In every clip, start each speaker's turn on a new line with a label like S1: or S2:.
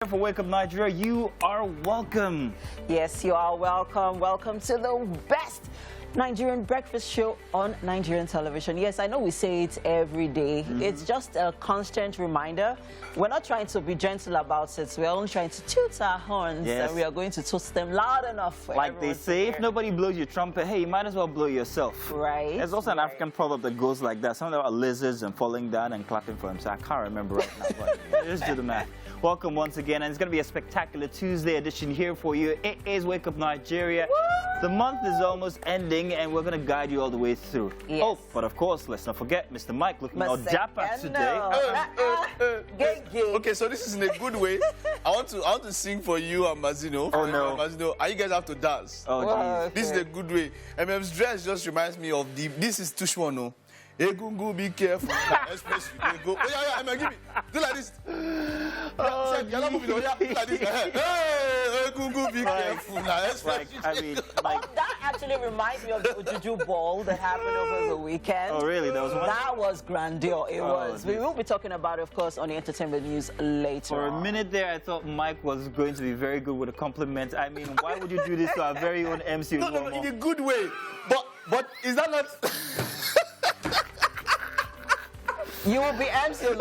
S1: for Wake Up Nigeria. You are welcome.
S2: Yes, you are welcome. Welcome to the best Nigerian breakfast show on Nigerian television. Yes, I know we say it every day. It's just a constant reminder. We're not trying to be gentle about it. We're only trying to toot our horns, and we are going to toot them loud enough for
S1: like they say, if nobody blows your trumpet, hey, you might as well blow yourself.
S2: Right.
S1: There's also an African proverb that goes like that. Some of them are lizards and falling down and clapping for themselves. I can't remember right now, but just do the math. Welcome once again, and it's going to be a spectacular Tuesday edition here for you. It is Wake Up Nigeria. Woo! The month is almost ending, and we're going to guide you all the way through. Yes. Oh, but of course, let's not forget Mr. Mike looking all dapper today.
S3: Okay, so this is in a good way. I want to sing for you and Mazino.
S1: Oh no,
S3: Mazino, and you guys have to dance.
S1: Oh jeez.
S3: Okay. This is a good way. MM's dress just reminds me of this is Tushwano. Egungu, be careful. Express you go. Oh yeah, yeah, give me. Do like this.
S1: Oh,
S3: do like this. Hey, Egungu, be careful.
S2: That actually reminds me of the Ujuju ball that happened over the weekend.
S1: Oh really? That was one?
S2: That was grandeur. It was. We will be talking about it, of course, on the entertainment news later.
S1: For a minute there, I thought Mike was going to be very good with a compliment. I mean, why would you do this to our very own MC?
S3: No, in a good way. But is that not?
S2: You will be MC.
S1: I'm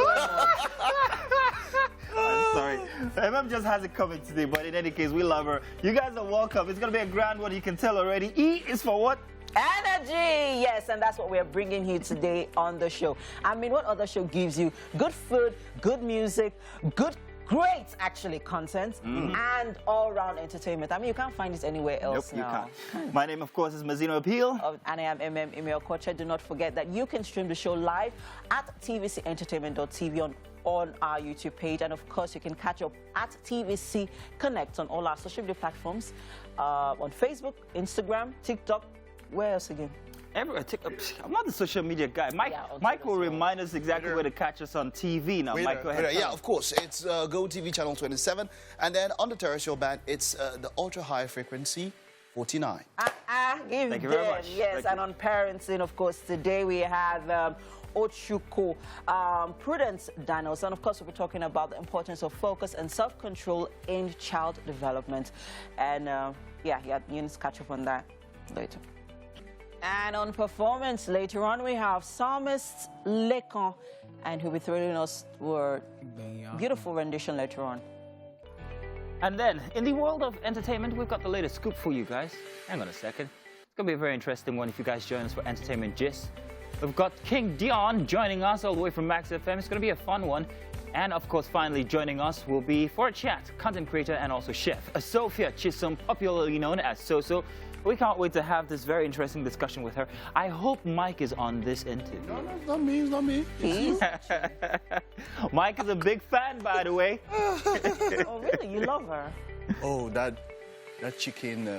S1: sorry. MM just has it coming today, but in any case, we love her. You guys are welcome. It's going to be a grand one, you can tell already. E is for what?
S2: Energy. Yes, and that's what we're bringing you today on the show. I mean, what other show gives you good food, good music, great, actually, content, and all-round entertainment? I mean, you can't find it anywhere else now.
S1: You can't. My name, of course, is Mazino Appeal.
S2: And I am Emil Kocha. Do not forget that you can stream the show live at tvcentertainment.tv on our YouTube page. And, of course, you can catch up at TVC Connect on all our social media platforms, on Facebook, Instagram, TikTok. Where else again?
S1: Everywhere. I'm not the social media guy. Mike will remind us exactly where to catch us on TV now. Mike, go ahead.
S3: Yeah, of course. It's GOTV channel 27. And then on the terrestrial band, it's the ultra-high frequency 49.
S1: Thank you very much.
S2: Yes, and on parenting, of course, today we have Ochuko, Prudence Daniels, and of course we'll be talking about the importance of focus and self-control in child development. And yeah, you can catch up on that later. And on performance later on, we have psalmist Lekan, and he'll be throwing us a beautiful rendition later on.
S1: And then, in the world of entertainment, we've got the latest scoop for you guys. Hang on a second. It's going to be a very interesting one if you guys join us for Entertainment Gist. We've got King Dion joining us all the way from Max FM. It's going to be a fun one. And, of course, finally joining us will be, for a chat, content creator and also chef, Sophia Chisholm, popularly known as Soso. We can't wait to have this very interesting discussion with her. I hope Mike is on this interview.
S3: No, not me. It's not me.
S1: Mike is a big fan, by the way.
S2: Oh, really? You love her?
S3: Oh, that chicken...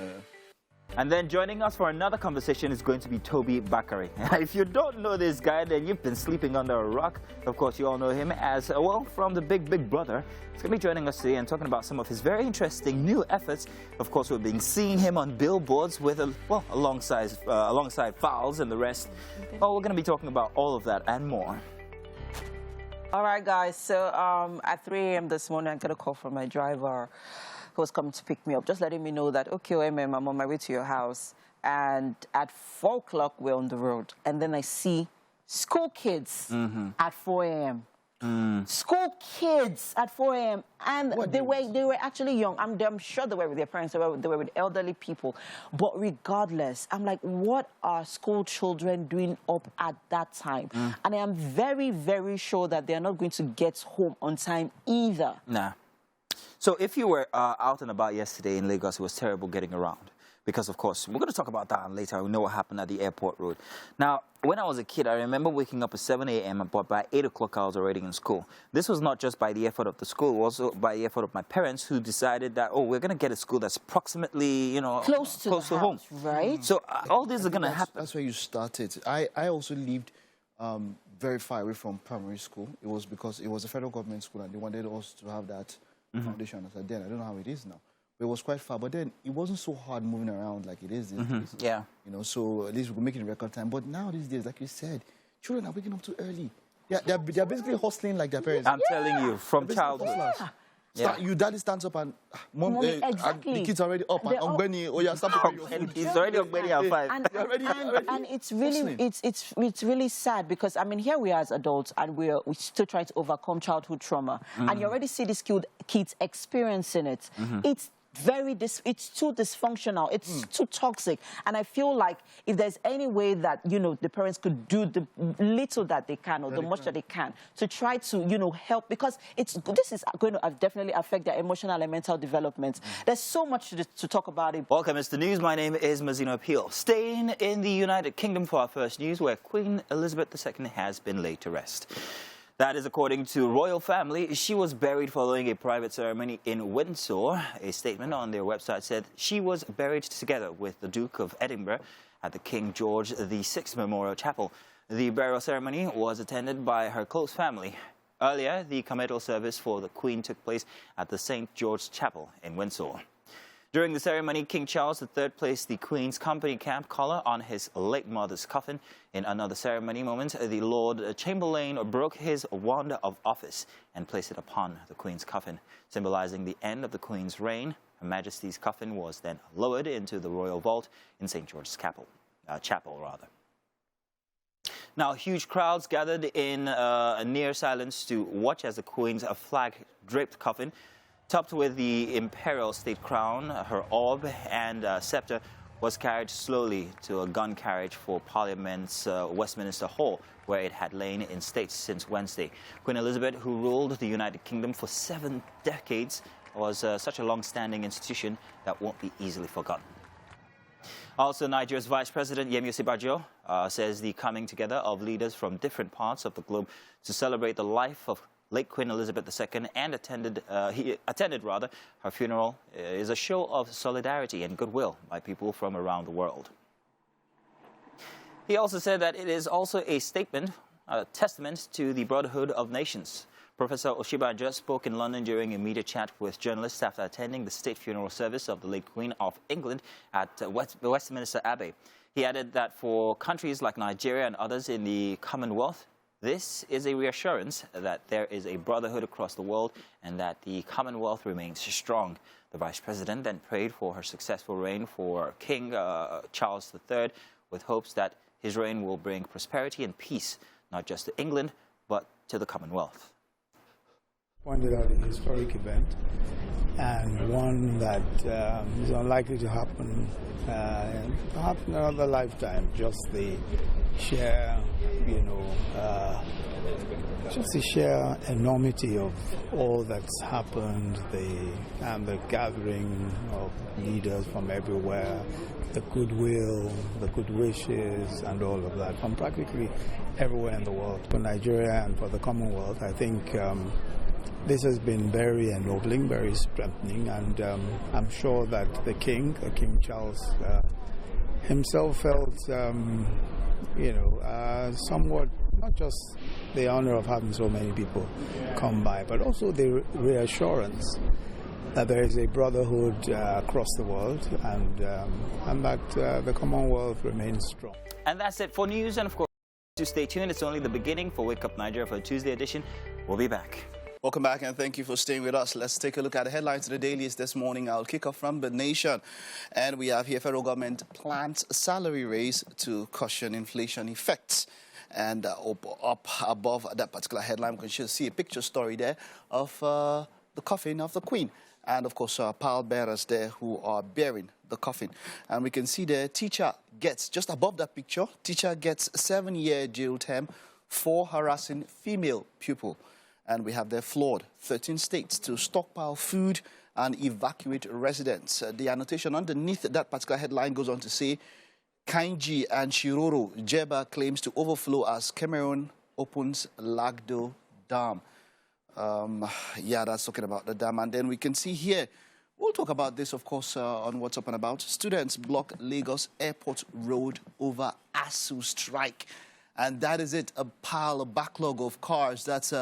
S1: And then joining us for another conversation is going to be Tobi Bakare. If you don't know this guy, then you've been sleeping under a rock. Of course, you all know him as, well, from the Big Brother. He's going to be joining us today and talking about some of his very interesting new efforts. Of course, we've been seeing him on billboards with, alongside Fowls and the rest. Well, we're going to be talking about all of that and more.
S2: All right, guys. So at 3 a.m. this morning, I got a call from my driver who was coming to pick me up, just letting me know that, okay, OMM, I'm on my way to your house. And at 4 o'clock, we're on the road. And then I see school kids at 4 a.m. School kids at 4 a.m. And they were actually young. I'm sure they were with their parents. They were with elderly people. But regardless, I'm like, what are school children doing up at that time? And I am very, very sure that they're not going to get home on time either.
S1: Nah. So if you were out and about yesterday in Lagos, it was terrible getting around. Because, of course, we're going to talk about that later. We know what happened at the airport road. Now, when I was a kid, I remember waking up at 7 a.m., but by 8 o'clock, I was already in school. This was not just by the effort of the school, also by the effort of my parents, who decided that, oh, we're going to get a school that's approximately, you know,
S2: close to
S1: home.
S2: Right?
S1: So all these are going to happen.
S3: That's where you started. I also lived very far away from primary school. It was because it was a federal government school, and they wanted us to have that foundation as a then. I don't know how it is now. But it was quite far. But then it wasn't so hard moving around like it is these days.
S1: Yeah.
S3: You know, so at least we could make it in record time. But now these days, like you said, children are waking up too early. They're basically hustling like their parents.
S1: I'm telling you, from childhood.
S3: Your daddy stands up and mom,
S2: Mommy,
S3: and
S2: exactly.
S3: the kids are already up. And
S2: They're up.
S3: Umbeni, oh yeah, start preparing your food.
S1: He's already already at 5.
S2: And it's really it's really sad because I mean here we are as adults and we're still trying to overcome childhood trauma, and you already see these kids experiencing it. It's too dysfunctional, it's too toxic, and I feel like if there's any way that the parents could do the little that they can or the much that they can to try to help, because this is going to definitely affect their emotional and mental development. There's so much to talk about it.
S1: Welcome, Mr. News. My name is Mazino Appeal. Staying in the United Kingdom for our first news, where Queen Elizabeth II has been laid to rest. That is according to royal family. She was buried following a private ceremony in Windsor. A statement on their website said she was buried together with the Duke of Edinburgh at the King George VI Memorial Chapel. The burial ceremony was attended by her close family. Earlier, the committal service for the Queen took place at the St. George Chapel in Windsor. During the ceremony, King Charles III placed the Queen's company camp collar on his late mother's coffin. In another ceremony moment, the Lord Chamberlain broke his wand of office and placed it upon the Queen's coffin, symbolizing the end of the Queen's reign. Her Majesty's coffin was then lowered into the royal vault in St. George's Chapel. Now, huge crowds gathered in near silence to watch as the Queen's flag-draped coffin, topped with the imperial state crown, her orb and scepter, was carried slowly to a gun carriage for Parliament's Westminster Hall, where it had lain in state since Wednesday. Queen Elizabeth, who ruled the United Kingdom for 7 decades, was such a long-standing institution that won't be easily forgotten. Also, Nigeria's Vice President Yemi Osinbajo says the coming together of leaders from different parts of the globe to celebrate the life of late Queen Elizabeth II and he attended her funeral is a show of solidarity and goodwill by people from around the world. He also said that it is also a testament to the brotherhood of nations. Professor Osinbajo spoke in London during a media chat with journalists after attending the state funeral service of the late Queen of England at Westminster Abbey. He added that for countries like Nigeria and others in the Commonwealth, this is a reassurance that there is a brotherhood across the world and that the Commonwealth remains strong. The Vice President then prayed for her successful reign for King Charles III, with hopes that his reign will bring prosperity and peace, not just to England, but to the Commonwealth.
S4: Pointed out a historic event and one that is unlikely to happen perhaps in another lifetime. Just the sheer, just the sheer enormity of all that's happened, and the gathering of leaders from everywhere, the goodwill, the good wishes, and all of that from practically everywhere in the world. For Nigeria and for the Commonwealth, I think this has been very ennobling, very strengthening, and I'm sure that King Charles himself felt, somewhat, not just the honor of having so many people come by, but also the reassurance that there is a brotherhood across the world, and that the Commonwealth remains strong.
S1: And that's it for news, and of course, to stay tuned. It's only the beginning for Wake Up Nigeria for a Tuesday edition. We'll be back.
S3: Welcome back and thank you for staying with us. Let's take a look at the headlines of the dailies this morning. I'll kick off from The Nation. And we have here federal government plans salary raise to cushion inflation effects. And up above that particular headline, we can see a picture story there of the coffin of the Queen. And, of course, pall bearers there who are bearing the coffin. And we can see the teacher gets, just above that picture, teacher gets 7-year jail term for harassing female pupil. And we have there floored 13 states to stockpile food and evacuate residents. The annotation underneath that particular headline goes on to say, Kainji and Shiroro Jeba claims to overflow as Cameroon opens Lagdo Dam. That's talking about the dam. And then we can see here, we'll talk about this, of course, on What's Up and About. Students block Lagos Airport Road over ASU strike. And that is it, a backlog of cars. That's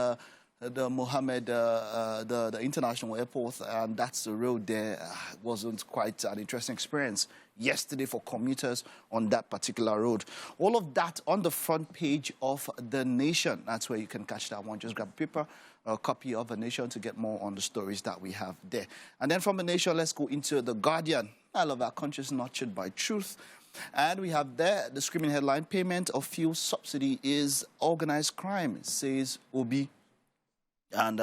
S3: the Mohammed, the international airport, and that's the road there. Wasn't quite an interesting experience yesterday for commuters on that particular road. All of that on the front page of The Nation. That's where you can catch that one. Just grab a paper a copy of The Nation to get more on the stories that we have there. And then from The Nation, let's go into The Guardian. I love our country is nurtured by truth. And we have there the screaming headline, payment of fuel subsidy is organized crime, says Obi. And,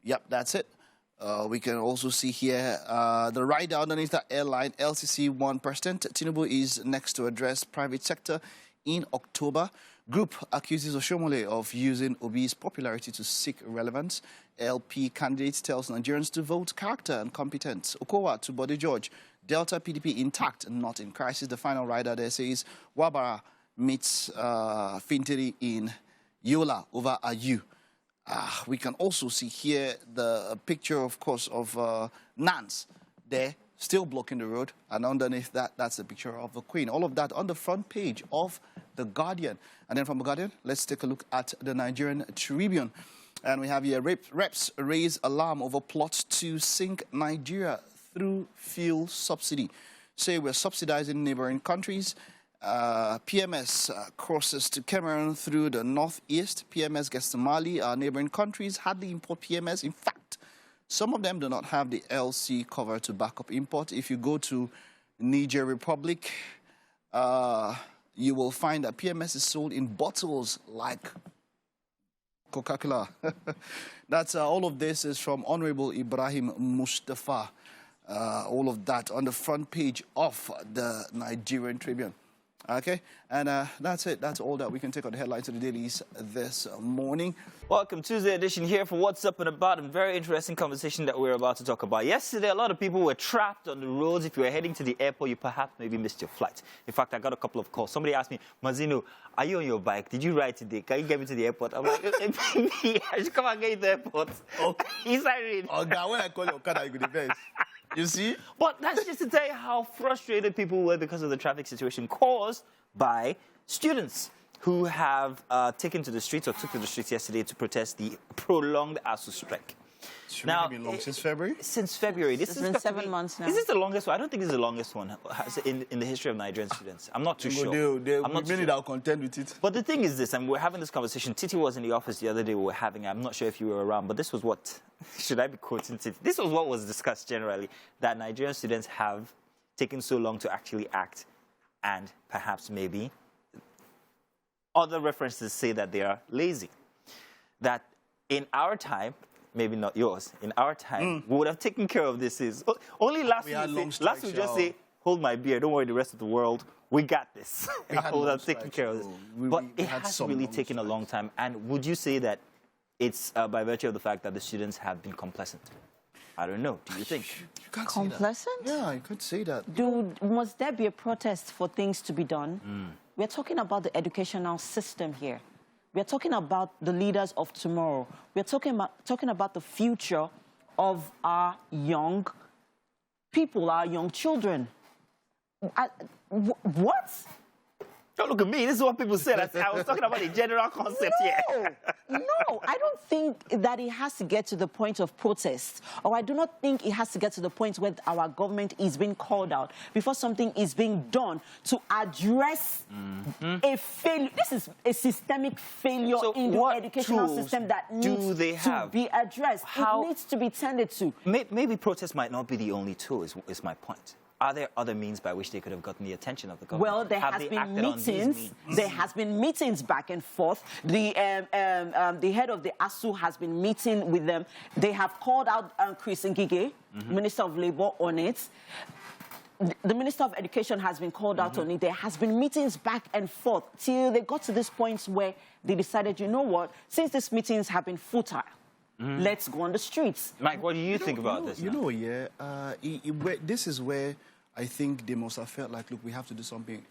S3: yep, that's it. We can also see here the rider underneath that airline, LCC 1%. Tinubu is next to address private sector in October. Group accuses Oshomole of using Obi's popularity to seek relevance. LP candidate tells Nigerians to vote character and competence. Okowa to Bode George. Delta PDP intact, not in crisis. The final rider there says Wabara meets Fintiri in Yola over Ayu. We can also see here the picture, of course, of Nance there, still blocking the road. And underneath that, that's the picture of the Queen. All of that on the front page of The Guardian. And then from The Guardian, let's take a look at the Nigerian Tribune. And we have here, reps raise alarm over plots to sink Nigeria through fuel subsidy. Say we're subsidizing neighboring countries. PMS crosses to Cameroon through the northeast. PMS gets to Mali. Our neighboring countries hardly import PMS. In fact, some of them do not have the LC cover to back up import. If you go to Niger Republic, you will find that PMS is sold in bottles like Coca-Cola. That's all of this is from Honorable Ibrahim Mustafa. All of that on the front page of the Nigerian Tribune. Okay, and that's it. That's all that we can take on the headlines of the dailies this morning.
S1: Welcome, Tuesday edition here for What's Up and About, a very interesting conversation that we're about to talk about. Yesterday, a lot of people were trapped on the roads. If you were heading to the airport, you perhaps maybe missed your flight. In fact, I got a couple of calls. Somebody asked me, Mazino, are you on your bike? Did you ride today? Can you get me to the airport? I'm like, maybe I should come and get you to the airport.
S3: Okay.
S1: He's irate.
S3: Oh, God, when I call your car, you go the best. You see?
S1: But that's just to tell you how frustrated people were because of the traffic situation caused by students who have taken to the streets or took to the streets yesterday to protest the prolonged ASU strike.
S3: It's really been long since February?
S1: Since February.
S2: It's been 7 months now.
S1: Is this the longest one? I don't think this is the longest one in the history of Nigerian students. I'm not too sure.
S3: I'm not sure. I'll contend with it.
S1: But the thing is this, and we're having this conversation. Titi was in the office the other day we were having. I'm not sure if you were around, but this was what, should I be quoting Titi? This was what was discussed generally, that Nigerian students have taken so long to actually act, and perhaps maybe other references say that they are lazy. That in our time, maybe not yours, in our time, we would have taken care of this. Only last week we just say, hold my beer, don't worry, the rest of the world, we got this. We would have taken care of this. But it has really taken a long time. And would you say that it's by virtue of the fact that the students have been complacent? I don't know. Do you think?
S3: You can't
S2: Complacent?
S3: say that. Yeah, you could say that.
S2: Must there be a protest for things to be done? We're talking about the educational system here. We're talking about the leaders of tomorrow. We're talking about the future of our young people, our young children. What?
S1: Don't look at me. This is what people said. I was talking about the general concept here.
S2: No, I don't think that it has to get to the point of protest. Or I do not think it has to get to the point where our government is being called out before something is being done to address a failure. This is a systemic failure in the educational system that needs to be addressed. It needs to be tended to.
S1: Maybe protest might not be the only tool, is my point. Are there other means by which they could have gotten the attention of the government?
S2: Well, there has been meetings. There has been meetings back and forth. The head of the ASU has been meeting with them. They have called out Chris Ngige, Minister of Labour, on it. The Minister of Education has been called out on it. There has been meetings back and forth till they got to this point where they decided, you know what, since these meetings have been futile, let's go on the streets.
S1: Mike, what do you think about this?
S3: This is where I think they must have felt like, look, we have to do something.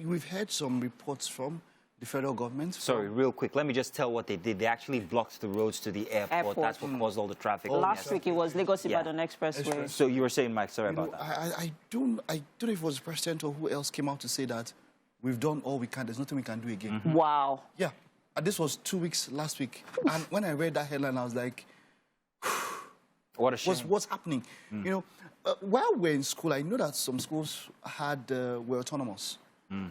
S3: We've heard some reports from the federal government.
S1: Sorry, real quick, let me just tell what they did. They actually blocked the roads to the airport. That's what caused all the traffic.
S2: Last week it was Lagos-Ibadan Expressway.
S1: So you were saying, Mike, sorry about that.
S3: I don't know if it was the president or who else came out to say that we've done all we can. There's nothing we can do again.
S2: Wow.
S3: Yeah. This was 2 weeks last week. And when I read that headline, I was like,
S1: what a shame.
S3: What's happening? You know, while we're in school, I know that some schools were autonomous.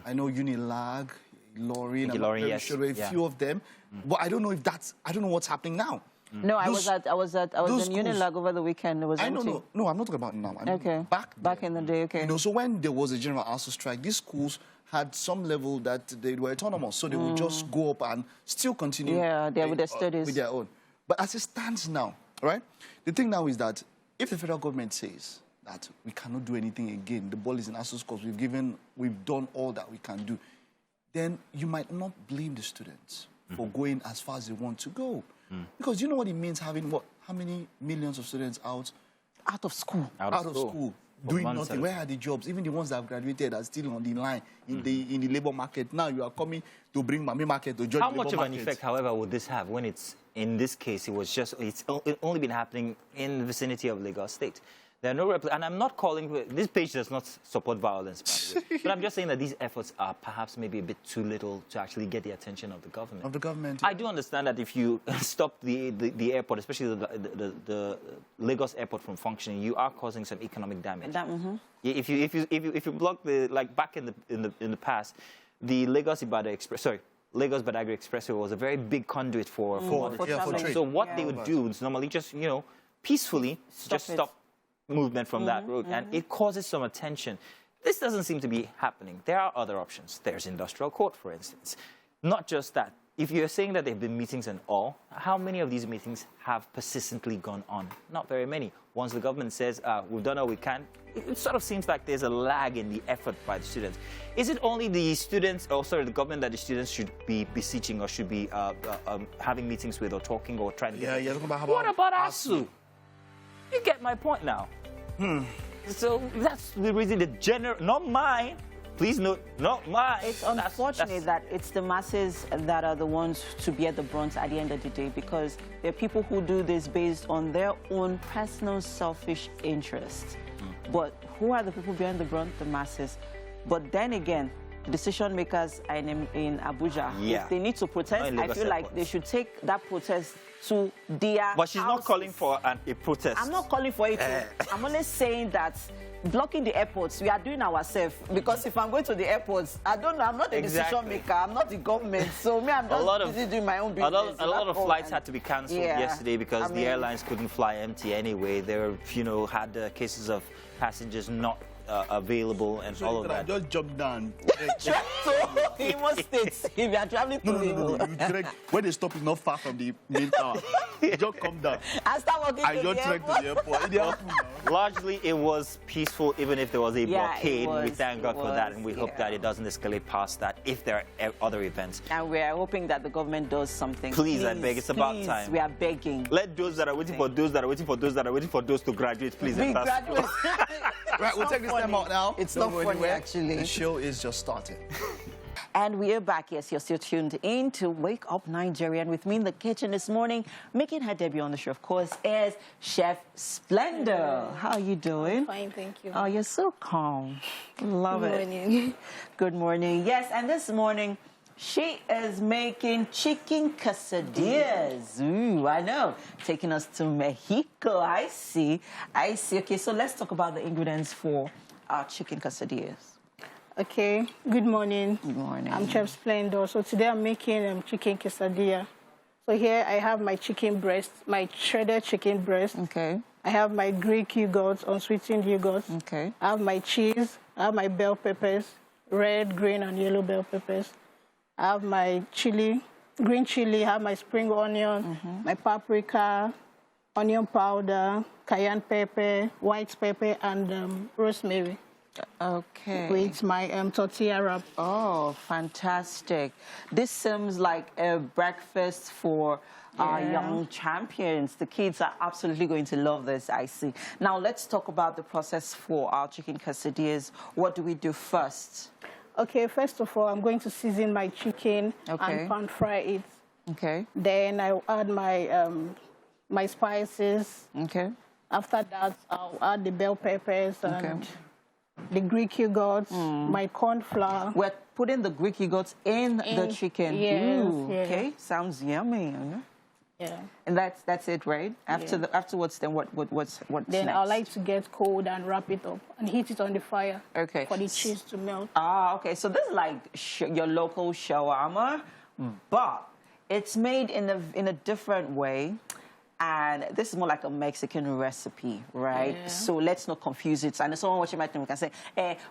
S3: I know Unilag, Lorin,
S1: yes.
S3: a few of them. But I don't know if I don't know what's happening now.
S2: No, I was in Unilag over the weekend. It was empty.
S3: No, I'm not talking about now. I mean,
S2: Okay. Back in the day, okay.
S3: You know, so when there was a general ASU strike, these schools had some level that they were autonomous, so they would just go up and still continue.
S2: Yeah, they're with their studies.
S3: With their own. But as it stands now, right? The thing now is that if the federal government says that we cannot do anything again, the ball is in ASU's court, we've done all that we can do, then you might not blame the students for going as far as they want to go. Because you know what it means having how many millions of students out
S2: of school.
S3: Out of school. Doing nothing. Where are the jobs? Even the ones that have graduated are still on the line in the labor market. Now you are coming to bring Mami market to judge
S1: How
S3: the
S1: much
S3: labor
S1: of an
S3: market.
S1: effect, however, would this have when it's, in this case, it's only been happening in the vicinity of Lagos State? There are no and I'm not calling, this page does not support violence, by the way. But I'm just saying that these efforts are perhaps maybe a bit too little to actually get the attention of the government. I do understand that if you stop the airport, especially the Lagos airport from functioning, you are causing some economic damage. If you block like back in the past, the Lagos Badagry Expressway was a very big conduit for trade. So what they would do is normally just, peacefully stop movement from that road, and it causes some attention. This doesn't seem to be happening. There are other options. There's industrial court, for instance. Not just that. If you're saying that there have been meetings and all, how many of these meetings have persistently gone on? Not very many. Once the government says, we've done all we can, it sort of seems like there's a lag in the effort by the students. Is it only the students, the government that the students should be beseeching or should be having meetings with or talking or trying to get... What about ASU? You get my point now. So that's the reason not mine. Please note, not mine.
S2: It's unfortunate that it's the masses that are the ones to bear the brunt at the end of the day, because there are people who do this based on their own personal selfish interests. But who are the people bearing the brunt? The masses. But then again, decision makers in Abuja, if they need to protest, I feel like they should take that protest to their
S1: But she's not calling for a protest.
S2: I'm not calling for it. I'm only saying that blocking the airports, we are doing ourselves. Because if I'm going to the airports, I don't know, I'm not the decision maker, I'm not the government. So me, I'm just busy doing my own business.
S1: A lot of flights had to be cancelled yesterday because the airlines couldn't fly empty anyway. There were, had cases of passengers not available and all of that.
S3: Just jump down.
S2: So, Imo State, if you are traveling to
S3: No. When they stop, it's not far from the main tower. Just come down.
S2: I start walking to the
S3: airport.
S1: Largely, it was peaceful, even if there was a blockade. We thank God for that, and we hope that it doesn't escalate past that if there are other events.
S2: And we are hoping that the government does something.
S1: Please, I beg, it's about time.
S2: We are begging.
S1: Let those that are waiting for those that are waiting for those that are waiting for those to graduate, please.
S2: Graduate.
S3: Right, we'll take this time out now.
S2: It's not funny, actually.
S3: The show is just starting.
S2: And we are back. Yes, you're still tuned in to Wake Up Nigeria. And with me in the kitchen this morning, making her debut on the show, of course, is Chef Splendor. How are you doing?
S5: Fine, thank you.
S2: Oh, you're so calm. Love it.
S5: Good morning.
S2: Good morning. Yes, and this morning, she is making chicken quesadillas. Ooh, I know. Taking us to Mexico. I see. Okay, so let's talk about the ingredients for our chicken quesadillas.
S5: Okay, good morning.
S2: Good morning.
S5: I'm Chef Splendor. So today I'm making chicken quesadilla. So here I have my chicken breast, my shredded chicken breast.
S2: Okay.
S5: I have my Greek yogurt, unsweetened yogurt.
S2: Okay.
S5: I have my cheese. I have my bell peppers, red, green, and yellow bell peppers. I have my chili, green chili. I have my spring onion, my paprika, onion powder, cayenne pepper, white pepper, and rosemary.
S2: Okay.
S5: With my tortilla wrap.
S2: Oh, fantastic. This seems like a breakfast for our young champions. The kids are absolutely going to love this, I see. Now, let's talk about the process for our chicken quesadillas. What do we do first?
S5: Okay, first of all, I'm going to season my chicken and pan fry it.
S2: Okay.
S5: Then I'll add my my spices.
S2: Okay.
S5: After that, I'll add the bell peppers and the Greek yogurt, my corn flour.
S2: We're putting the Greek yogurt in the chicken.
S5: Yes,
S2: Okay, sounds yummy.
S5: Yeah.
S2: And that's it, right? Afterwards, then what's
S5: Then
S2: next?
S5: I like to get cold and wrap it up and heat it on the fire.
S2: Okay.
S5: For the cheese to melt.
S2: Ah, okay. So this is like your local shawarma, but it's made in a different way. and this is more like a Mexican recipe, right?
S5: Yeah.
S2: So let's not confuse it. And someone watching my thing can say,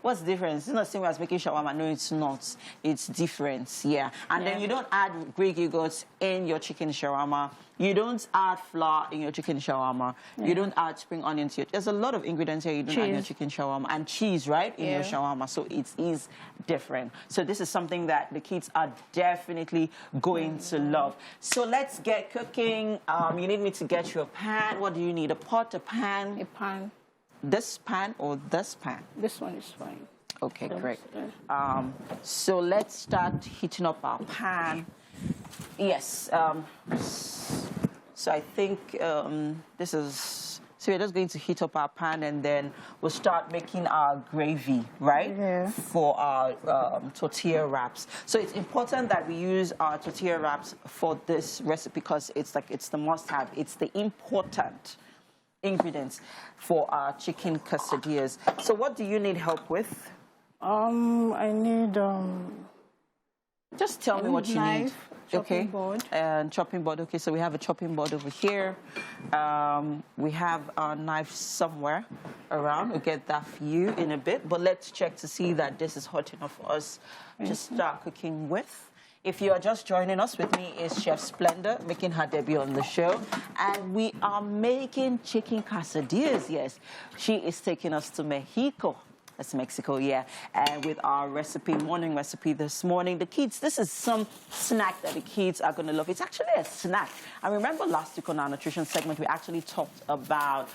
S2: what's the difference? It's not the same as making shawarma. No, it's not. It's different, yeah. And then you don't add Greek yogurt in your chicken shawarma. You don't add flour in your chicken shawarma. You don't add spring onions here. There's a lot of ingredients here you don't add in your chicken shawarma. And cheese, right, in your shawarma. So it is different. So this is something that the kids are definitely going to love. So let's get cooking. You need me to get you a pan. What do you need? A pot, a pan?
S5: A pan.
S2: This pan or this pan?
S5: This one is fine.
S2: Okay, great. So let's start heating up our pan. Yes. So I think this is... So we're just going to heat up our pan, and then we'll start making our gravy, right?
S5: Yeah.
S2: For our tortilla wraps. So it's important that we use our tortilla wraps for this recipe because it's the must-have. It's the important ingredients for our chicken quesadillas. So what do you need help with?
S5: I need
S2: Just tell me what you need.
S5: chopping board.
S2: And chopping board. Okay, so we have a chopping board over here. We have our knife somewhere around. We'll get that for you in a bit. But let's check to see that this is hot enough for us to start cooking with. If you are just joining us, with me is Chef Splendor, making her debut on the show. And we are making chicken quesadillas, yes. She is taking us to Mexico. That's Mexico, yeah. And with our recipe, morning recipe this morning, the kids, this is some snack that the kids are going to love. It's actually a snack. I remember last week on our nutrition segment, we actually talked about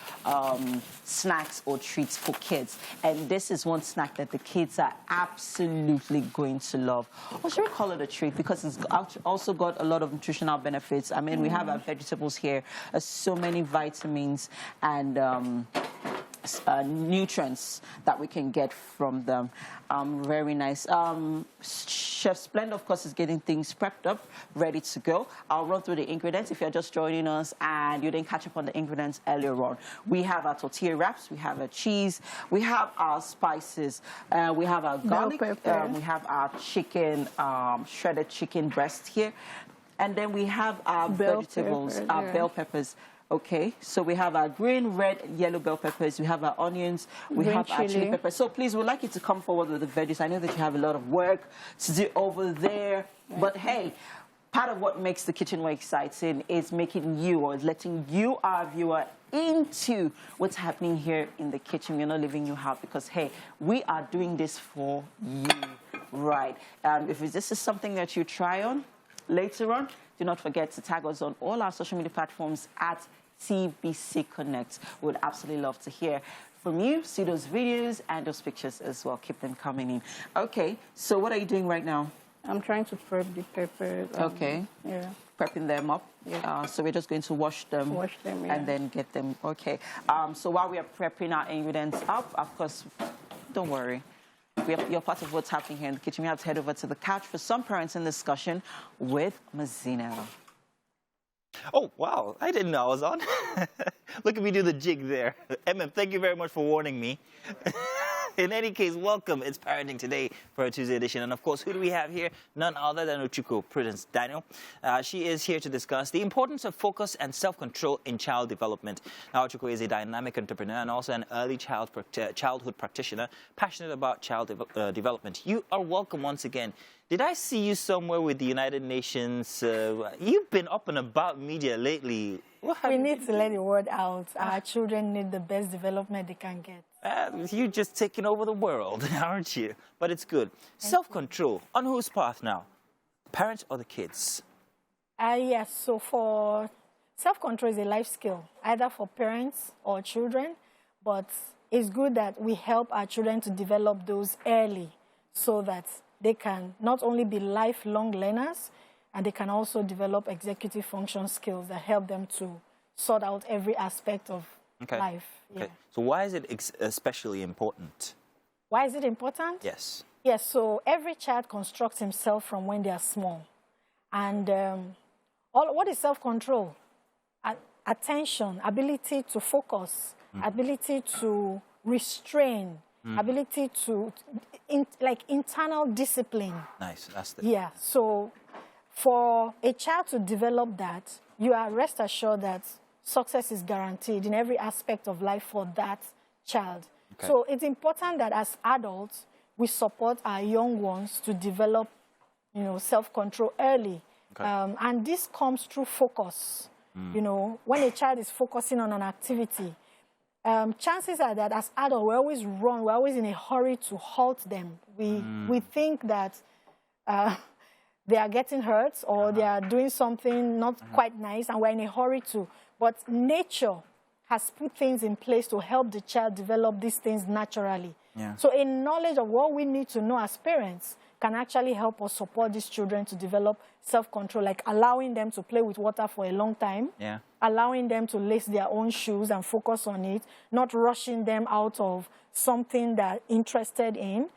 S2: snacks or treats for kids. And this is one snack that the kids are absolutely going to love. Or should we call it a treat? Because it's also got a lot of nutritional benefits. I mean, we have our vegetables here, so many vitamins and nutrients that we can get from them. Very nice. Chef Splendor, of course, is getting things prepped up, ready to go. I'll run through the ingredients if you're just joining us and you didn't catch up on the ingredients earlier on. We have our tortilla wraps, we have our cheese, we have our spices, we have our garlic, we have our chicken, shredded chicken breast here, and then we have our vegetables, our bell peppers. Okay, so we have our green, red, yellow bell peppers. We have our onions. We have our chili peppers. So please, we'd like you to come forward with the veggies. I know that you have a lot of work to do over there. But hey, part of what makes the kitchen more exciting is making you, or letting you, our viewer, into what's happening here in the kitchen. We're not leaving you out because, hey, we are doing this for you, right? If this is something that you try on later on, do not forget to tag us on all our social media platforms at TBC Connect. We would absolutely love to hear from you, see those videos and those pictures as well. Keep them coming in. Okay, so what are you doing right now?
S5: I'm trying to prep the peppers.
S2: Okay.
S5: Yeah.
S2: Prepping them up. Yeah. So we're just going to wash them.
S5: Wash them, yeah.
S2: And then get them. Okay. So while we are prepping our ingredients up, of course, don't worry. You're part of what's happening here in the kitchen. We have to head over to the couch for some parenting discussion with Mazzino.
S1: Oh, wow. I didn't know I was on. Look at me do the jig there. Thank you very much for warning me. In any case, welcome. It's Parenting Today for a Tuesday edition. And of course, who do we have here? None other than Uchukwu Prudence Daniel. She is here to discuss the importance of focus and self-control in child development. Now, Uchukwu is a dynamic entrepreneur and also an early childhood practitioner, passionate about child development. You are welcome once again. Did I see you somewhere with the United Nations? You've been up and about media lately.
S6: We need to let the word out. Our children need the best development they can get.
S1: You're just taking over the world, aren't you? But it's good. Self-control. On whose path now? Parents or the kids?
S6: Yes, so for self-control is a life skill, either for parents or children. But it's good that we help our children to develop those early so that they can not only be lifelong learners, and they can also develop executive function skills that help them to sort out every aspect of life. Yeah.
S1: Okay. So why is it especially important?
S6: Why is it important?
S1: Yes.
S6: Yes, so every child constructs himself from when they are small. And what is self-control? Attention, ability to focus, ability to restrain, ability to, internal discipline.
S1: Nice, that's the...
S6: Yeah, so for a child to develop that, you are rest assured that success is guaranteed in every aspect of life for that child.
S1: Okay.
S6: So it's important that as adults, we support our young ones to develop, self-control early.
S1: Okay.
S6: And this comes through focus. When a child is focusing on an activity, chances are that as adults, we always run, we're always in a hurry to halt them. We think that they are getting hurt or they are doing something not quite nice and we're in a hurry to. But nature has put things in place to help the child develop these things naturally.
S1: Yeah.
S6: So a knowledge of what we need to know as parents can actually help us support these children to develop self-control, like allowing them to play with water for a long time, allowing them to lace their own shoes and focus on it, not rushing them out of something they're interested in,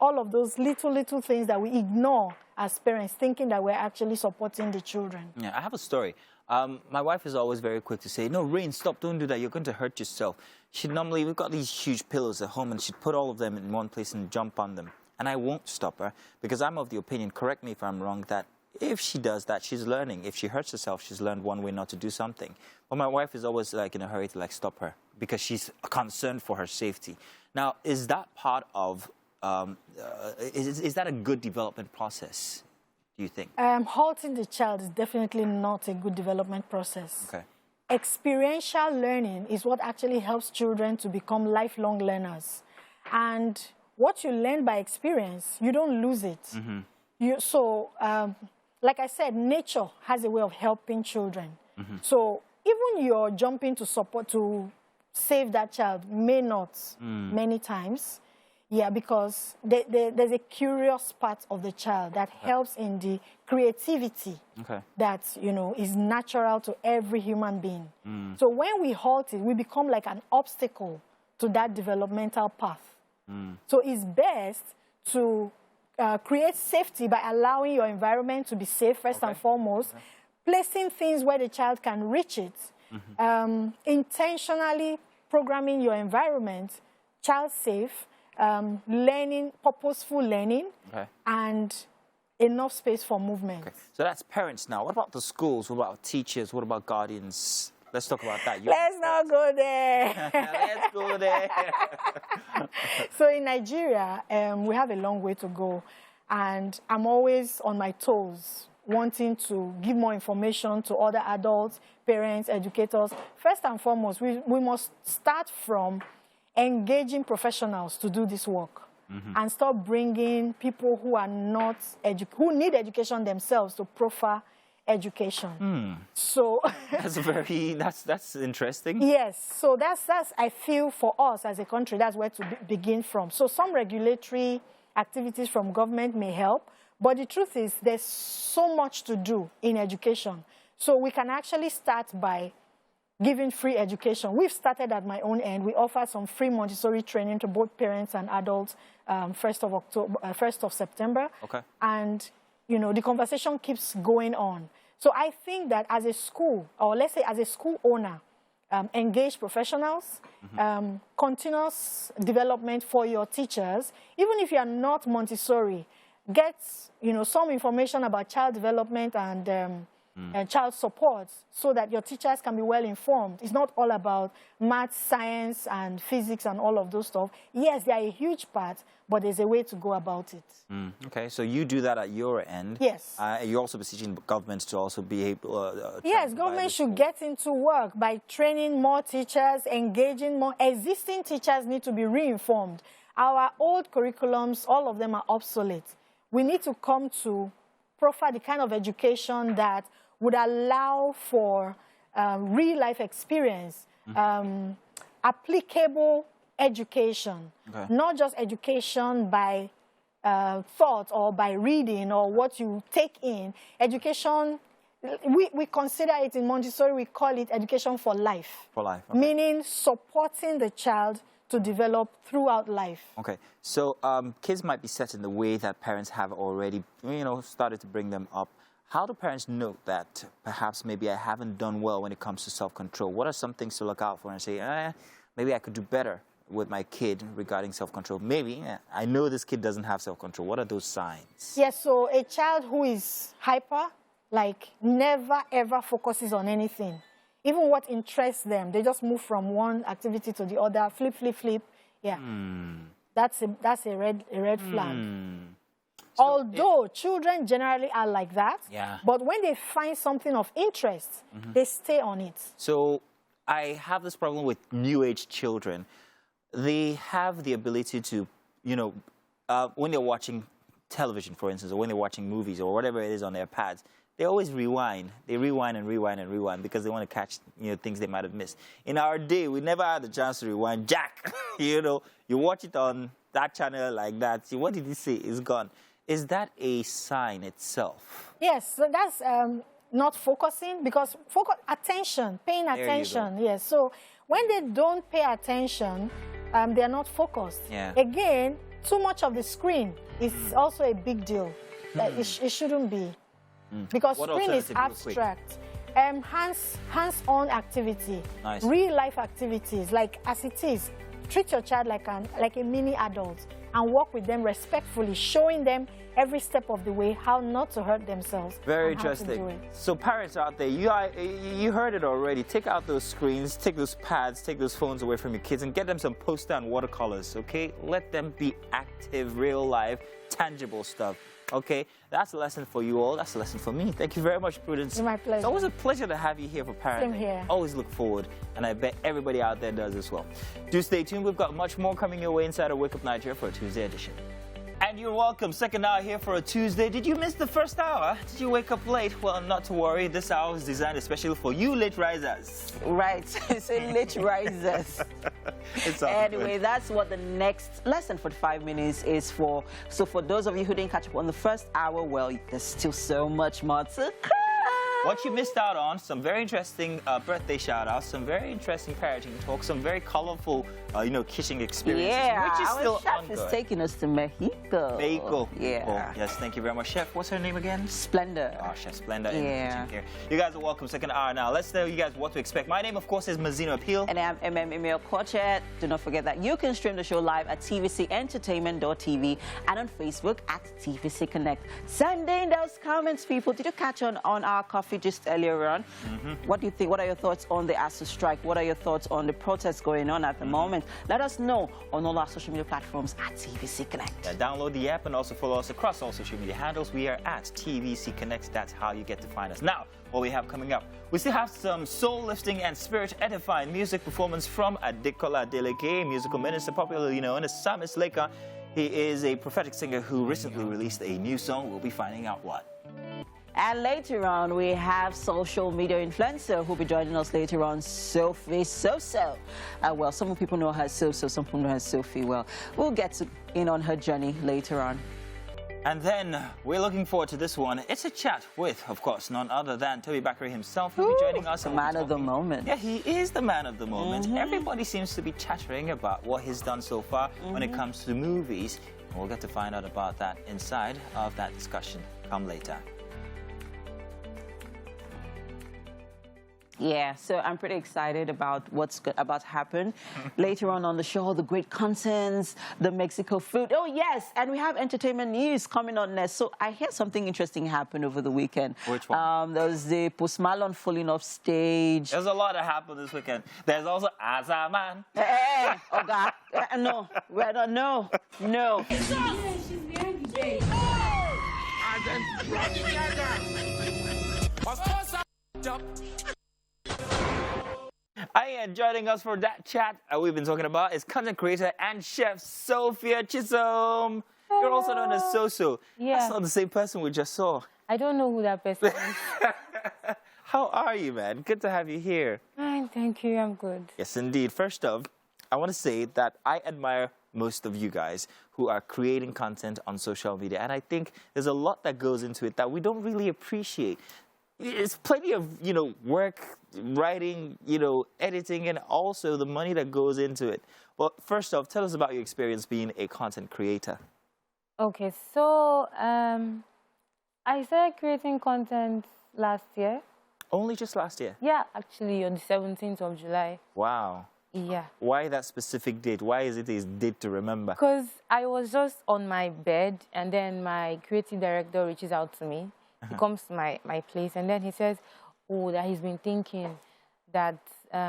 S6: all of those little things that we ignore as parents, thinking that we're actually supporting the children.
S1: Yeah, I have a story. My wife is always very quick to say, no, Rain, stop, don't do that. You're going to hurt yourself. We've got these huge pillows at home, and she'd put all of them in one place and jump on them. And I won't stop her because I'm of the opinion, correct me if I'm wrong, that if she does that, she's learning. If she hurts herself, she's learned one way not to do something. But my wife is always like in a hurry to stop her because she's concerned for her safety. Now, is that part of, is that a good development process, do you think?
S6: Halting the child is definitely not a good development process.
S1: Okay.
S6: Experiential learning is what actually helps children to become lifelong learners. And what you learn by experience, you don't lose it. Like I said, nature has a way of helping children. So even you're jumping to support, to save that child, may not many times. Yeah, because there's a curious part of the child that helps in the creativity that, is natural to every human being. So when we halt it, we become like an obstacle to that developmental path. So it's best to create safety by allowing your environment to be safe, first and foremost, placing things where the child can reach it, intentionally programming your environment, child-safe, learning, purposeful learning, and enough space for movement.
S1: Okay. So that's parents now. What about the schools? What about teachers? What about guardians? Let's talk about that.
S6: Let's not go there.
S1: Let's go there.
S6: So in Nigeria, we have a long way to go. And I'm always on my toes, wanting to give more information to other adults, parents, educators. First and foremost, we must start from engaging professionals to do this work. And stop bringing people who are not who need education themselves to proffer education. So
S1: that's interesting.
S6: Yes, so that's I feel for us as a country, that's where to begin from. So some regulatory activities from government may help, but the truth is there's so much to do in education. So we can actually start by giving free education. We've started at my own end. We offer some free Montessori training to both parents and adults 1st of September.
S1: Okay. And,
S6: the conversation keeps going on. So I think that as a school, or let's say as a school owner, engage professionals, continuous development for your teachers. Even if you are not Montessori, get, some information about child development and child support so that your teachers can be well informed. It's not all about math, science, and physics and all of those stuff. Yes, they are a huge part, but there's a way to go about it.
S1: Okay, so you do that at your end.
S6: Yes.
S1: You're also beseeching governments to also be able
S6: yes, government should get into work by training more teachers, engaging more. Existing teachers need to be re-informed. Our old curriculums, all of them are obsolete. We need to come to proffer the kind of education that would allow for real-life experience, applicable education, not just education by thought or by reading or what you take in. Education, we consider it in Montessori, we call it education for life.
S1: For life, okay.
S6: Meaning supporting the child to develop throughout life.
S1: Okay, so kids might be set in the way that parents have already, started to bring them up. How do parents know that perhaps maybe I haven't done well when it comes to self-control? What are some things to look out for and say, maybe I could do better with my kid regarding self-control? Maybe, I know this kid doesn't have self-control. What are those signs?
S6: Yes, so a child who is hyper, like never ever focuses on anything, even what interests them. They just move from one activity to the other, flip, flip, flip. Yeah. That's a red flag. So although children generally are like that, but when they find something of interest, they stay on it.
S1: So I have this problem with new age children. They have the ability to, you know, when they're watching television, for instance, or when they're watching movies or whatever it is on their pads, they always rewind. They rewind and rewind and rewind because they want to catch, you know, things they might have missed. In our day, we never had the chance to rewind. Jack, you know, you watch it on that channel like that. See, what did he say? It's gone. Is that a sign itself?
S6: Yes, so that's not focusing, because attention, paying attention. Yes, so when they don't pay attention, they are not focused.
S1: Yeah.
S6: Again, too much of the screen is also a big deal. It shouldn't be. Because what screen is abstract. Hands-on activity, real-life activities, like as it is. Treat your child like a mini adult and work with them respectfully, showing them every step of the way how not to hurt themselves.
S1: Very interesting. So parents out there, you heard it already. Take out those screens, take those pads, take those phones away from your kids and get them some poster and watercolors, okay? Let them be active, real life, tangible stuff. Okay, that's a lesson for you all. That's a lesson for me. Thank you very much, Prudence.
S6: It's my pleasure.
S1: It's always a pleasure to have you here for parenting.
S6: Same here.
S1: Always look forward, and I bet everybody out there does as well. Do stay tuned. We've got much more coming your way inside of Wake Up Nigeria for a Tuesday edition. And you're welcome. Second hour here for a Tuesday. Did you miss the first hour? Did you wake up late? Well, not to worry. This hour is designed especially for you late risers.
S2: Right. So late risers. Anyway, that's what the next lesson for 5 minutes is for. So for those of you who didn't catch up on the first hour, well, there's still so much more to come.
S1: What you missed out on, some very interesting birthday shout-outs, some very interesting parenting talk, some very colorful, you know, kitchen experiences, which is still
S2: chef
S1: ongoing.
S2: is taking us to Mexico.
S1: Mexico.
S2: Yeah.
S1: Oh, yes, thank you very much, Chef. What's her name again?
S2: Splendor.
S1: Oh, Chef Splendor in the kitchen here. You guys are welcome. Second hour now. Let's tell you guys what to expect. My name, of course, is Mazino Appeal.
S2: And I'm Emil Quartet. Do not forget that you can stream the show live at tvcentertainment.tv and on Facebook at TVC Connect. Send in those comments, people. Did you catch on our coffee just earlier on? What do you think? What are your thoughts on the ASU strike? What are your thoughts on the protests going on at the moment? Let us know on all our social media platforms at TVC Connect.
S1: Yeah, download the app and also follow us across all social media handles. We are at TVC Connect. That's how you get to find us. Now, what we have coming up, we still have some soul-lifting and spirit-edifying music performance from Adekola Adeleke, musical minister popularly known as Psalmist Leka. He is a prophetic singer who recently released a new song. We'll be finding out what.
S2: And later on, we have social media influencer who'll be joining us later on, Sophie Soso. Well, some people know her as Soso, some people know her as Sophie. Well, we'll get in on her journey later on.
S1: And then we're looking forward to this one. It's a chat with, of course, none other than Tobi Bakare himself. He'll be joining us.
S2: The man of the moment.
S1: Yeah, he is the man of the moment. Everybody seems to be chattering about what he's done so far when it comes to movies. We'll get to find out about that inside of that discussion. Come later.
S2: Yeah, so I'm pretty excited about what's about to happen later on the show. The great contents, the Mexico food. Oh, yes, and we have entertainment news coming on next. So I hear something interesting happened over the weekend.
S1: Which one?
S2: There was the Post Malone falling off stage.
S1: There's a lot that happened this weekend. There's also As a Man.
S2: Hey, oh, God. No, we're not, no.
S7: She's behind the day.
S1: And joining us for that chat we've been talking about is content creator and chef Sophia Chisom. You're also known as Soso.
S8: Yeah.
S1: That's not the same person we just saw.
S8: I don't know who that person is.
S1: How are you, man? Good to have you here.
S8: Fine, thank you. I'm good.
S1: Yes, indeed. First off, I want to say that I admire most of you guys who are creating content on social media. And I think there's a lot that goes into it that we don't really appreciate. It's plenty of, you know, work, writing, you know, editing, and also the money that goes into it. Well, first off, tell us about your experience being a content creator.
S8: Okay, so I started creating content last year.
S1: Only just last year?
S8: Yeah, actually on the 17th of July.
S1: Wow.
S8: Yeah.
S1: Why that specific date? Why is it a date to remember?
S8: Because I was just on my bed and then my creative director reaches out to me. He comes to my place and then he says, oh, that he's been thinking that,